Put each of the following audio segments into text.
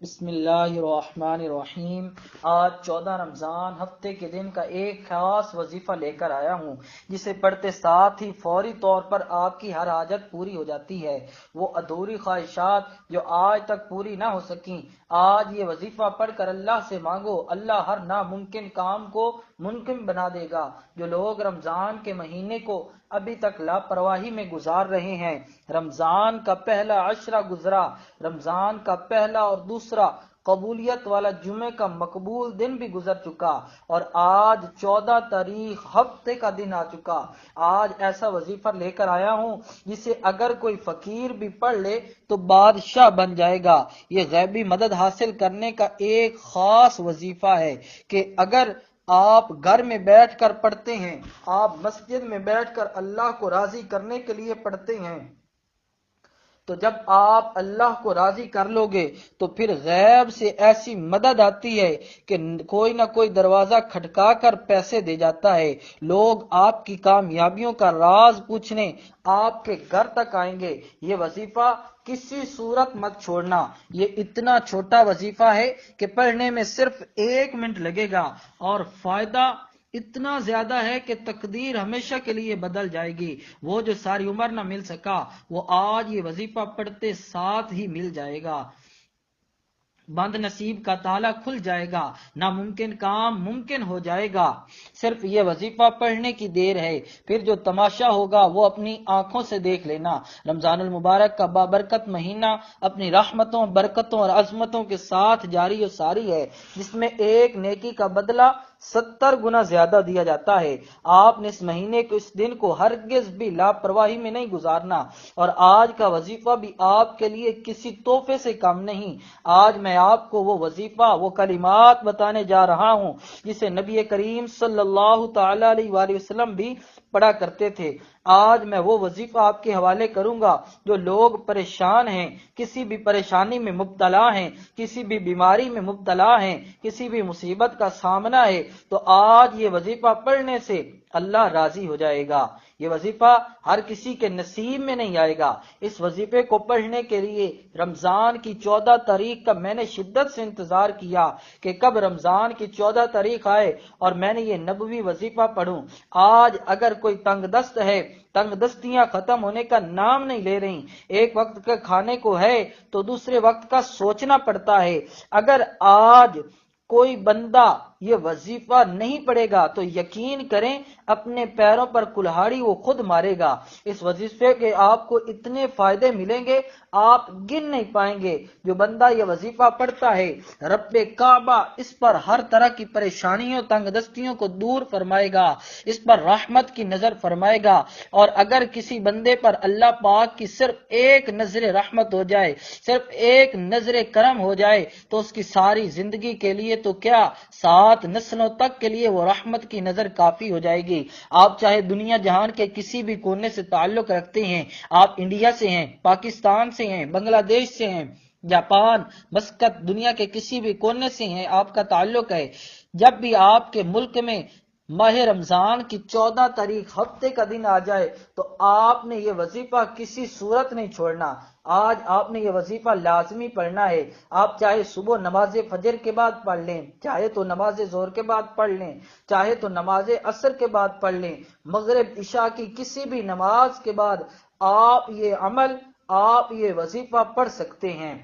بسم اللہ الرحمن الرحیم۔ آج 14 رمضان ہفتے کے دن کا ایک خاص وظیفہ لے کر آیا ہوں، جسے پڑھتے ساتھ ہی فوری طور پر آپ کی ہر حاجت پوری ہو جاتی ہے۔ وہ ادھوری خواہشات جو آج تک پوری نہ ہو سکیں، آج یہ وظیفہ پڑھ کر اللہ سے مانگو، اللہ ہر ناممکن کام کو ممکن بنا دے گا۔ جو لوگ رمضان کے مہینے کو ابھی تک لاپرواہی میں گزار رہے ہیں، رمضان کا پہلا عشرہ گزرا، رمضان کا پہلا اور دوسرا قبولیت والا جمعے کا مقبول دن بھی گزر چکا، اور آج 14 تاریخ ہفتے کا دن آ چکا۔ آج ایسا وظیفہ لے کر آیا ہوں جسے اگر کوئی فقیر بھی پڑھ لے تو بادشاہ بن جائے گا۔ یہ غیبی مدد حاصل کرنے کا ایک خاص وظیفہ ہے کہ اگر آپ گھر میں بیٹھ کر پڑھتے ہیں، آپ مسجد میں بیٹھ کر اللہ کو راضی کرنے کے لیے پڑھتے ہیں، تو جب آپ اللہ کو راضی کر لو گے تو پھر غیب سے ایسی مدد آتی ہے کہ کوئی نہ کوئی دروازہ کھٹکا کر پیسے دے جاتا ہے۔ لوگ آپ کی کامیابیوں کا راز پوچھنے آپ کے گھر تک آئیں گے۔ یہ وظیفہ کسی صورت مت چھوڑنا۔ یہ اتنا چھوٹا وظیفہ ہے کہ پڑھنے میں صرف 1 منٹ لگے گا، اور فائدہ اتنا زیادہ ہے کہ تقدیر ہمیشہ کے لیے بدل جائے گی۔ وہ جو ساری عمر نہ مل سکا، وہ آج یہ وظیفہ پڑھتے ساتھ ہی مل جائے گا۔ بند نصیب کا تالا کھل جائے گا، ناممکن کام ممکن ہو جائے گا۔ صرف یہ وظیفہ پڑھنے کی دیر ہے، پھر جو تماشا ہوگا وہ اپنی آنکھوں سے دیکھ لینا۔ رمضان المبارک کا بابرکت مہینہ اپنی رحمتوں، برکتوں اور عظمتوں کے ساتھ جاری و ساری ہے، جس میں ایک نیکی کا بدلہ 70 گنا زیادہ دیا جاتا ہے۔ آپ نے اس مہینے کو، اس دن کو ہرگز بھی لاپرواہی میں نہیں گزارنا، اور آج کا وظیفہ بھی آپ کے لیے کسی تحفے سے کم نہیں۔ آج میں آپ کو وہ وظیفہ، وہ کلمات بتانے جا رہا ہوں جسے نبی کریم صلی اللہ تعالی علیہ وآلہ وسلم بھی پڑھا کرتے تھے۔ آج میں وہ وظیفہ آپ کے حوالے کروں گا۔ جو لوگ پریشان ہیں، کسی بھی پریشانی میں مبتلا ہیں، کسی بھی بیماری میں مبتلا ہیں، کسی بھی مصیبت کا سامنا ہے، تو آج یہ وظیفہ پڑھنے سے اللہ راضی ہو جائے گا۔ یہ وظیفہ ہر کسی کے نصیب میں نہیں آئے گا۔ اس وظیفے کو پڑھنے کے لیے رمضان کی 14 تاریخ کا میں نے شدت سے انتظار کیا کہ کب رمضان کی 14 تاریخ آئے اور میں نے یہ نبوی وظیفہ پڑھوں۔ آج اگر کوئی تنگ دست ہے، تنگ دستیاں ختم ہونے کا نام نہیں لے رہی، ایک وقت کے کھانے کو ہے تو دوسرے وقت کا سوچنا پڑتا ہے، اگر آج کوئی بندہ یہ وظیفہ نہیں پڑھے گا تو یقین کریں اپنے پیروں پر کلہاڑی وہ خود مارے گا۔ اس وظیفے کے آپ کو اتنے فائدے ملیں گے، آپ گن نہیں پائیں گے۔ جو بندہ یہ وظیفہ پڑھتا ہے، رب کعبہ اس پر ہر طرح کی پریشانیوں، تنگ دستیوں کو دور فرمائے گا، اس پر رحمت کی نظر فرمائے گا، اور اگر کسی بندے پر اللہ پاک کی صرف ایک نظر رحمت ہو جائے، صرف ایک نظر کرم ہو جائے، تو اس کی ساری زندگی کے لیے تو کیا، 7 نسلوں تک کے لیے وہ رحمت کی نظر کافی ہو جائے گی۔ آپ چاہے دنیا جہان کے کسی بھی کونے سے تعلق رکھتے ہیں، آپ انڈیا سے ہیں، پاکستان سے ہیں، بنگلہ دیش سے ہیں، جاپان، مسقط، دنیا کے کسی بھی کونے سے ہیں، آپ کا تعلق ہے، جب بھی آپ کے ملک میں ماہ رمضان کی 14 تاریخ ہفتے کا دن آ جائے تو آپ نے یہ وظیفہ کسی صورت نہیں چھوڑنا۔ آج آپ نے یہ وظیفہ لازمی پڑھنا ہے۔ آپ چاہے صبح نماز فجر کے بعد پڑھ لیں، چاہے تو نماز ظہر کے بعد پڑھ لیں، چاہے تو نماز عصر کے بعد پڑھ لیں، مغرب عشاء کی کسی بھی نماز کے بعد آپ یہ عمل، آپ یہ وظیفہ پڑھ سکتے ہیں۔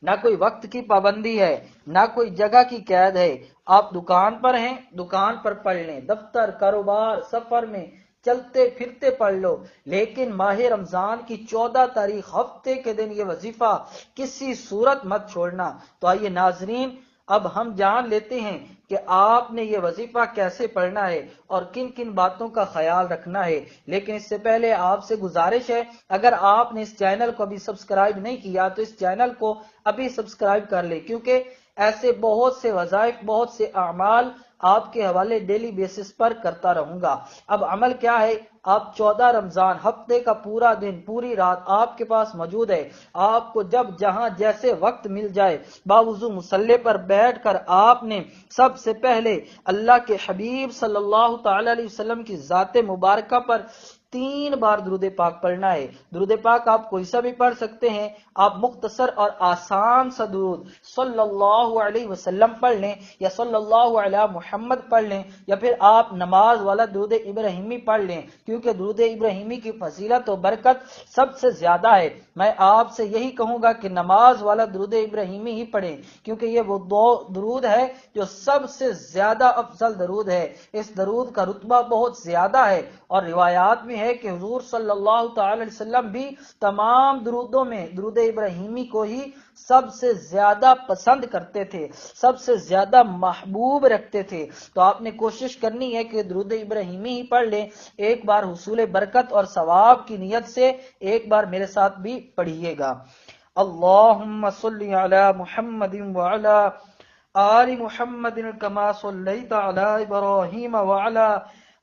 نہ کوئی وقت کی پابندی ہے، نہ کوئی جگہ کی قید ہے۔ آپ دکان پر ہیں، دکان پر پڑھ لیں، دفتر، کاروبار، سفر میں چلتے پھرتے پڑھ لو، لیکن ماہ رمضان کی 14 تاریخ ہفتے کے دن یہ وظیفہ کسی صورت مت چھوڑنا۔ تو آئیے ناظرین، اب ہم جان لیتے ہیں کہ آپ نے یہ وظیفہ کیسے پڑھنا ہے اور کن کن باتوں کا خیال رکھنا ہے۔ لیکن اس سے پہلے آپ سے گزارش ہے، اگر آپ نے اس چینل کو ابھی سبسکرائب نہیں کیا تو اس چینل کو ابھی سبسکرائب کر لیں، کیونکہ ایسے بہت سے وظائف، بہت سے اعمال آپ کے حوالے ڈیلی بیسس پر کرتا رہوں گا۔ اب عمل کیا ہے؟ آپ 14 رمضان ہفتے کا پورا دن، پوری رات آپ کے پاس موجود ہے۔ آپ کو جب جہاں جیسے وقت مل جائے، باوضو مصلی پر بیٹھ کر آپ نے سب سے پہلے اللہ کے حبیب صلی اللہ تعالی علیہ وسلم کی ذات مبارکہ پر 3 بار درود پاک پڑھنا ہے۔ درود پاک آپ کوئی سا بھی پڑھ سکتے ہیں، آپ مختصر اور آسان سا درود صلی اللہ علیہ وسلم پڑھ لیں یا صلی اللہ علی محمد پڑھ لیں، یا پھر آپ نماز والا درود ابراہیمی پڑھ لیں، کیونکہ درود ابراہیمی کی فضیلت و برکت سب سے زیادہ ہے۔ میں آپ سے یہی کہوں گا کہ نماز والا درود ابراہیمی ہی پڑھیں، کیونکہ یہ وہ درود ہے جو سب سے زیادہ افضل درود ہے۔ اس درود کا رتبہ بہت زیادہ ہے، اور روایات میں ہے کہ حضور صلی اللہ تعالی علیہ وسلم بھی تمام درودوں میں درود ابراہیمی کو ہی سب سے زیادہ پسند کرتے تھے، سب سے زیادہ محبوب رکھتے تھے۔ تو آپ نے کوشش کرنی ہے کہ درود ابراہیمی ہی پڑھ لیں۔ ایک بار حصول برکت اور ثواب کی نیت سے ایک بار میرے ساتھ بھی پڑھیے گا۔ اللہم صلی علی محمد وعلی آل محمد کما صلیت علی ابراہیم وعلی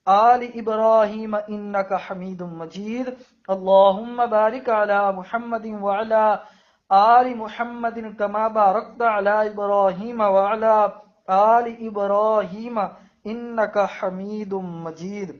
آل ابراہیم انکا حمید مجید۔ اللہم بارک علی محمد وعلی آل محمد کما بارکت علی ابراہیم وعلی آل ابراہیم انکا حمید مجید۔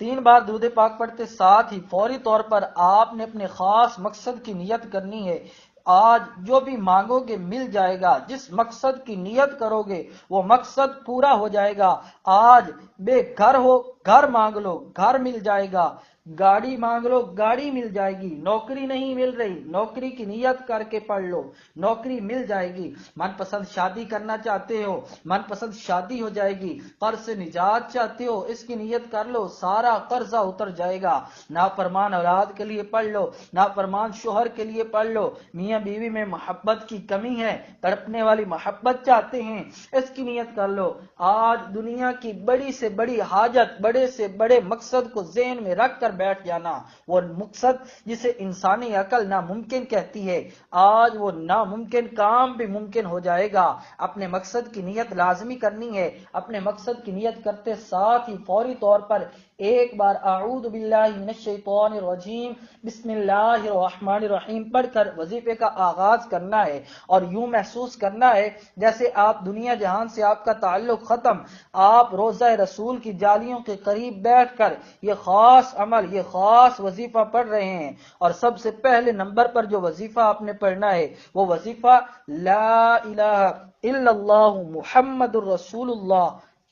3 بار درود پاک پڑھتے ساتھ ہی فوری طور پر آپ نے اپنے خاص مقصد کی نیت کرنی ہے۔ آج جو بھی مانگو گے مل جائے گا، جس مقصد کی نیت کرو گے وہ مقصد پورا ہو جائے گا۔ آج بے گھر ہو، گھر مانگ لو، گھر مل جائے گا۔ گاڑی مانگ لو، گاڑی مل جائے گی۔ نوکری نہیں مل رہی، نوکری کی نیت کر کے پڑھ لو، نوکری مل جائے گی۔ من پسند شادی کرنا چاہتے ہو، من پسند شادی ہو جائے گی۔ قرض سے نجات چاہتے ہو، اس کی نیت کر لو، سارا قرضہ اتر جائے گا۔ نافرمان اولاد کے لیے پڑھ لو، نافرمان شوہر کے لیے پڑھ لو۔ میاں بیوی میں محبت کی کمی ہے، تڑپنے والی محبت چاہتے ہیں، اس کی نیت کر لو۔ آج دنیا کی بڑی سے بڑی حاجت، بڑے سے بڑے مقصد کو ذہن میں رکھ کر بیٹھ جانا، وہ مقصد جسے انسانی عقل ناممکن کہتی ہے، آج وہ ناممکن کام بھی ممکن ہو جائے گا۔ اپنے مقصد کی نیت لازمی کرنی ہے۔ اپنے مقصد کی نیت کرتے ساتھ ہی فوری طور پر ایک بار اعوذ باللہ من الشیطان الرجیم بسم اللہ الرحمن الرحیم پڑھ کر وظیفے کا آغاز کرنا ہے، اور یوں محسوس کرنا ہے جیسے آپ دنیا جہان سے آپ کا تعلق ختم، آپ روضہ رسول کی جالیوں کے قریب بیٹھ کر یہ خاص عمل، یہ خاص وظیفہ پڑھ رہے ہیں۔ اور سب سے پہلے نمبر پر جو وظیفہ آپ نے پڑھنا ہے وہ وظیفہ لا الہ الا اللہ محمد الرسول اللہ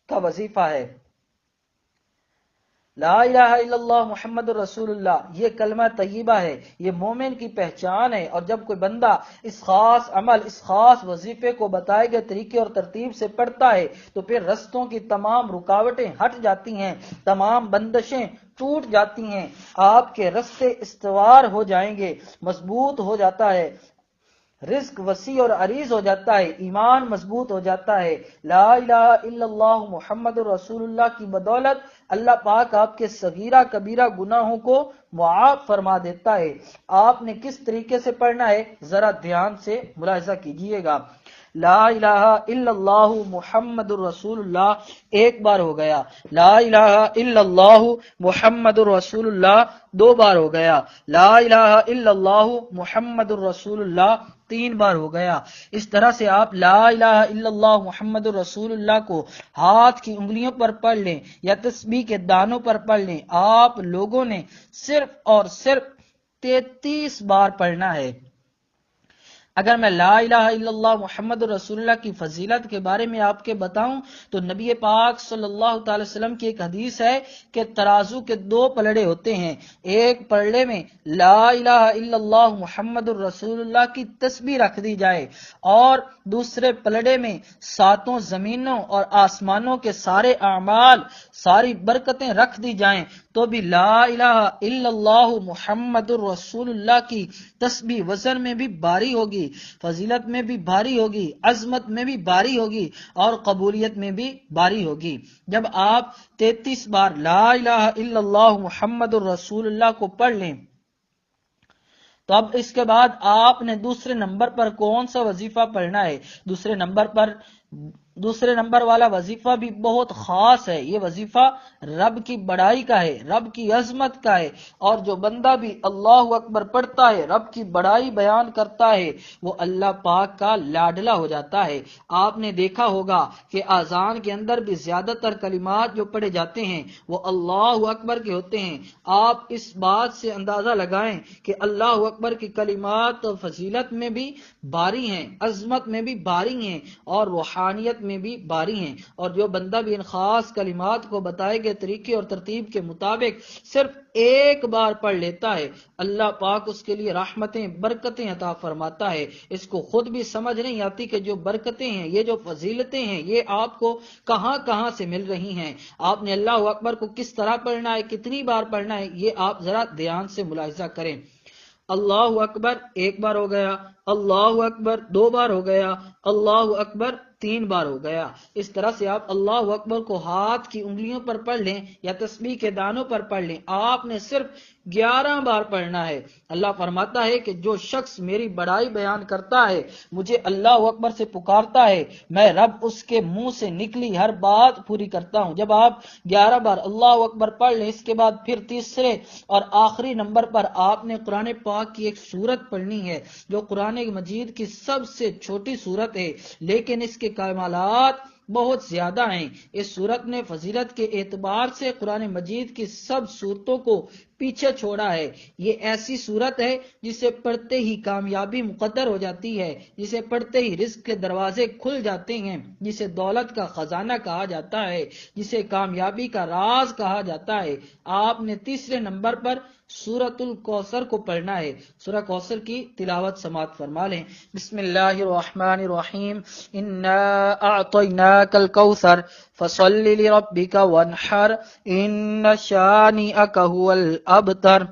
کا وظیفہ ہے۔ لا الہ الا اللہ محمد الرسول اللہ یہ کلمہ طیبہ ہے، یہ مومن کی پہچان ہے۔ اور جب کوئی بندہ اس خاص عمل، اس خاص وظیفے کو بتائے گئے طریقے اور ترتیب سے پڑھتا ہے تو پھر رستوں کی تمام رکاوٹیں ہٹ جاتی ہیں، تمام بندشیں ٹوٹ جاتی ہیں، آپ کے رستے استوار ہو جائیں گے، مضبوط ہو جاتا ہے، رزق وسیع اور عریض ہو جاتا ہے، ایمان مضبوط ہو جاتا ہے۔ لا الہ الا اللہ محمد الرسول اللہ کی بدولت اللہ پاک آپ کے صغیرہ کبیرہ گناہوں کو معاف فرما دیتا ہے۔ آپ نے کس طریقے سے پڑھنا ہے ذرا دھیان سے ملاحظہ کیجئے گا۔ لا الہ الا اللہ محمد الرسول اللہ ایک بار ہو گیا، لا الہ الا اللہ محمد الرسول اللہ 2 بار ہو گیا، لا الہ الا اللہ محمد الرسول اللہ 3 بار ہو گیا۔ اس طرح سے آپ لا الہ الا اللہ محمد الرسول اللہ کو ہاتھ کی انگلیوں پر پڑھ لیں یا تسبیح کے دانوں پر پڑھ لیں۔ آپ لوگوں نے صرف اور صرف 33 بار پڑھنا ہے۔ اگر میں لا الہ الا اللہ محمد رسول اللہ کی فضیلت کے بارے میں آپ کے بتاؤں تو نبی پاک صلی اللہ تعالی وسلم کی ایک حدیث ہے کہ ترازو کے 2 پلڑے ہوتے ہیں، ایک پلڑے میں لا الہ الا اللہ محمد الرسول اللہ کی تسبیح رکھ دی جائے اور دوسرے پلڑے میں 7 زمینوں اور آسمانوں کے سارے اعمال، ساری برکتیں رکھ دی جائیں تو بھی لا الہ الا اللہ محمد الرسول اللہ کی تسبیح وزن میں بھی بھاری ہوگی، فضیلت میں بھی بھاری ہوگی، عظمت میں بھی بھاری ہوگی اور قبولیت میں بھی بھاری ہوگی۔ جب آپ 33 بار لا الہ الا اللہ محمد الرسول اللہ کو پڑھ لیں تو اب اس کے بعد آپ نے دوسرے نمبر پر کون سا وظیفہ پڑھنا ہے؟ دوسرے نمبر پر دوسرے نمبر والا وظیفہ بھی بہت خاص ہے، یہ وظیفہ رب کی بڑائی کا ہے، رب کی عظمت کا ہے، اور جو بندہ بھی اللہ اکبر پڑھتا ہے، رب کی بڑائی بیان کرتا ہے، وہ اللہ پاک کا لاڈلا ہو جاتا ہے۔ آپ نے دیکھا ہوگا کہ اذان کے اندر بھی زیادہ تر کلمات جو پڑھے جاتے ہیں وہ اللہ اکبر کے ہوتے ہیں۔ آپ اس بات سے اندازہ لگائیں کہ اللہ اکبر کی کلمات فضیلت میں بھی باری ہیں، عظمت میں بھی باری ہیں، اور روحانیت میں بھی باری ہیں، اور جو بندہ بھی ان خاص کلمات کو بتائے گئے طریقے اور ترتیب کے مطابق صرف ایک بار پڑھ لیتا ہے، اللہ پاک اس کے لیے رحمتیں برکتیں عطا فرماتا ہے۔ اس کو خود بھی سمجھ نہیں آتی کہ جو برکتیں ہیں، یہ جو فضیلتیں ہیں، یہ آپ کو کہاں کہاں سے مل رہی ہیں۔ آپ نے اللہ اکبر کو کس طرح پڑھنا ہے، کتنی بار پڑھنا ہے، یہ آپ ذرا دھیان سے ملاحظہ کریں۔ اللہ اکبر ایک بار ہو گیا، اللہ اکبر دو بار ہو گیا، اللہ اکبر تین بار ہو گیا۔ اس طرح سے آپ اللہ اکبر کو ہاتھ کی انگلیوں پر پڑھ لیں یا تسبیح کے دانوں پر پڑھ لیں، آپ نے صرف 11 بار پڑھنا ہے۔ اللہ فرماتا ہے کہ جو شخص میری بڑائی بیان کرتا ہے، مجھے اللہ اکبر سے پکارتا ہے، میں رب اس کے منہ سے نکلی ہر بات پوری کرتا ہوں۔ جب آپ 11 بار اللہ اکبر پڑھ لیں، اس کے بعد پھر تیسرے اور آخری نمبر پر آپ نے قرآن پاک کی ایک سورت پڑھنی ہے، جو قرآن مجید کی سب سے چھوٹی سورت ہے، لیکن اس کے کمالات بہت زیادہ ہیں۔ اس سورت نے فضیلت کے اعتبار سے قرآن مجید کی سب سورتوں کو پیچھے چھوڑا ہے۔ یہ ایسی سورت ہے جسے پڑھتے ہی کامیابی مقدر ہو جاتی ہے، جسے پڑھتے ہی رزق کے دروازے کھل جاتے ہیں، جسے دولت کا خزانہ کہا جاتا ہے، جسے کامیابی کا راز کہا جاتا ہے۔ آپ نے تیسرے نمبر پر سورۃ الکوثر کو پڑھنا ہے۔ سورہ کوثر کی تلاوت سماعت فرما لیں۔ بسم اللہ الرحمن الرحیم، انا اعطیناک الکوثر فصل لربک وانحر ان شانئک هو الابتر۔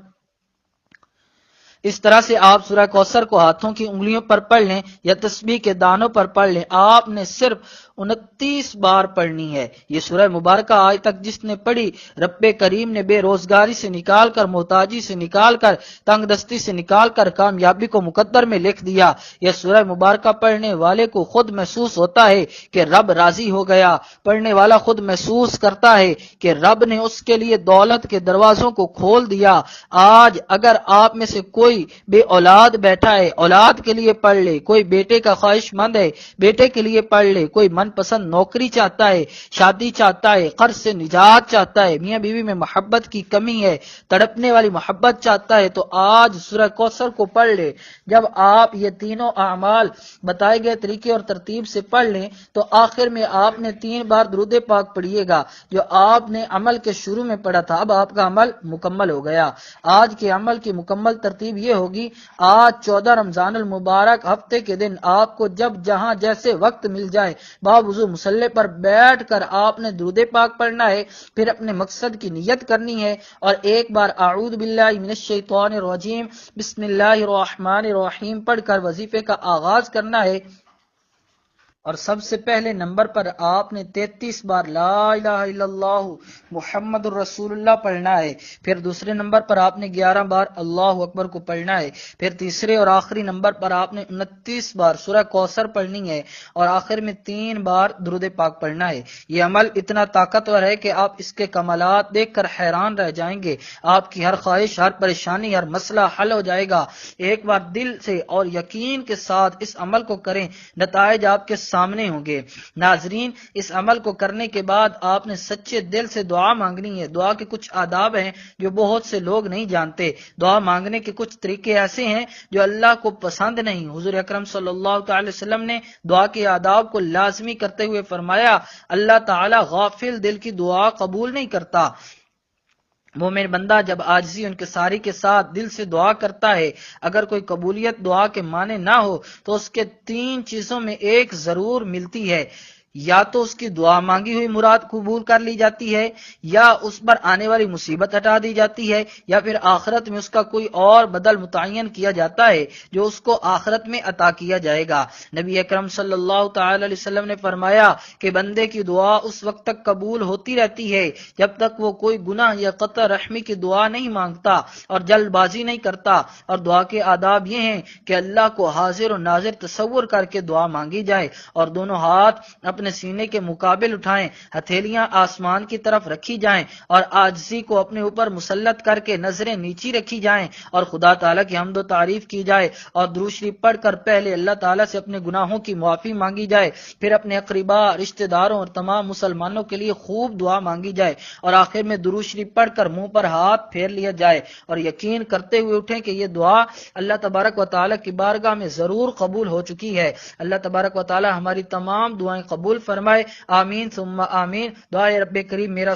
اس طرح سے آپ سورہ کوثر کو ہاتھوں کی انگلیوں پر پڑھ لیں یا تسبیح کے دانوں پر پڑھ لیں۔ آپ نے صرف 29 بار پڑھنی ہے۔ یہ سورہ مبارکہ آج تک جس نے پڑھی، رب کریم نے بے روزگاری سے نکال کر، محتاجی سے نکال کر، تنگ دستی سے نکال کر کامیابی کو مقدر میں لکھ دیا۔ یہ سورہ مبارکہ پڑھنے والے کو خود محسوس ہوتا ہے کہ رب راضی ہو گیا۔ پڑھنے والا خود محسوس کرتا ہے کہ رب نے اس کے لیے دولت کے دروازوں کو کھول دیا۔ آج اگر آپ میں سے کوئی بے اولاد بیٹھا ہے، اولاد کے لیے پڑھ لے۔ کوئی بیٹے کا خواہش مند ہے، بیٹے کے لیے پڑھ لے۔ کوئی من پسند نوکری چاہتا ہے، شادی چاہتا ہے، قرض سے نجات چاہتا ہے، میاں بیوی میں محبت کی کمی ہے، تڑپنے والی محبت چاہتا ہے، تو آج سورہ کوثر کو پڑھ لے۔ جب آپ یہ تینوں اعمال بتائے گئے طریقے اور ترتیب سے پڑھ لیں تو آخر میں آپ نے 3 بار درود پاک پڑھیے گا، جو آپ نے عمل کے شروع میں پڑھا تھا۔ اب آپ کا عمل مکمل ہو گیا۔ آج کے عمل کی مکمل ترتیب یہ ہوگی، آج 14 رمضان المبارک ہفتے کے دن آپ کو جب جہاں جیسے وقت مل جائے، باوضو مصلی پر بیٹھ کر آپ نے درود پاک پڑھنا ہے، پھر اپنے مقصد کی نیت کرنی ہے، اور ایک بار اعوذ باللہ من الشیطان الرجیم بسم اللہ الرحمن الرحیم پڑھ کر وظیفے کا آغاز کرنا ہے۔ اور سب سے پہلے نمبر پر آپ نے 33 بار لا الہ الا اللہ محمد الرسول اللہ پڑھنا ہے۔ پھر دوسرے نمبر پر آپ نے 11 بار اللہ اکبر کو پڑھنا ہے۔ پھر تیسرے اور آخری نمبر پر آپ نے 29 بار سورہ کوثر پڑھنی ہے، اور آخر میں 3 بار درود پاک پڑھنا ہے۔ یہ عمل اتنا طاقتور ہے کہ آپ اس کے کمالات دیکھ کر حیران رہ جائیں گے۔ آپ کی ہر خواہش، ہر پریشانی، ہر مسئلہ حل ہو جائے گا۔ ایک بار دل سے اور یقین کے ساتھ اس عمل کو کریں، نتائج آپ کے سامنے ہوں گے۔ ناظرین، اس عمل کو کرنے کے بعد آپ نے سچے دل سے دعا مانگنی ہے۔ دعا کے کچھ آداب ہیں جو بہت سے لوگ نہیں جانتے۔ دعا مانگنے کے کچھ طریقے ایسے ہیں جو اللہ کو پسند نہیں۔ حضور اکرم صلی اللہ تعالی وسلم نے دعا کے آداب کو لازمی کرتے ہوئے فرمایا، اللہ تعالی غافل دل کی دعا قبول نہیں کرتا۔ مومن بندہ جب عاجزی انکساری کے ساتھ دل سے دعا کرتا ہے، اگر کوئی قبولیت دعا کے معنی نہ ہو تو اس کے 3 چیزوں میں ایک ضرور ملتی ہے، یا تو اس کی دعا مانگی ہوئی مراد قبول کر لی جاتی ہے، یا اس پر آنے والی مصیبت ہٹا دی جاتی ہے، یا پھر آخرت میں اس کا کوئی اور بدل متعین کیا جاتا ہے جو اس کو آخرت میں عطا کیا جائے گا۔ نبی اکرم صلی اللہ تعالی علیہ وسلم نے فرمایا کہ بندے کی دعا اس وقت تک قبول ہوتی رہتی ہے جب تک وہ کوئی گناہ یا قطع رحمی کی دعا نہیں مانگتا اور جلد بازی نہیں کرتا۔ اور دعا کے آداب یہ ہیں کہ اللہ کو حاضر و ناظر تصور کر کے دعا مانگی جائے، اور دونوں ہاتھ اپنے سینے کے مقابل اٹھائیں، ہتھیلیاں آسمان کی طرف رکھی جائیں اور عاجزی کو اپنے اوپر مسلط کر کے نظریں نیچی رکھی جائیں اور خدا تعالیٰ کی حمد و تعریف کی جائے اور درود شریف پڑھ کر پہلے اللہ تعالیٰ سے اپنے گناہوں کی معافی مانگی جائے، پھر اپنے اقربا، رشتہ داروں اور تمام مسلمانوں کے لیے خوب دعا مانگی جائے اور آخر میں درود شریف پڑھ کر منہ پر ہاتھ پھیر لیا جائے اور یقین کرتے ہوئے اٹھیں کہ یہ دعا اللہ تبارک و تعالیٰ کی بارگاہ میں ضرور قبول ہو چکی ہے۔ اللہ تبارک و تعالیٰ ہماری تمام دعائیں قبول فرمائے، آمین ثم آمین۔ دعائے رب کریم میرا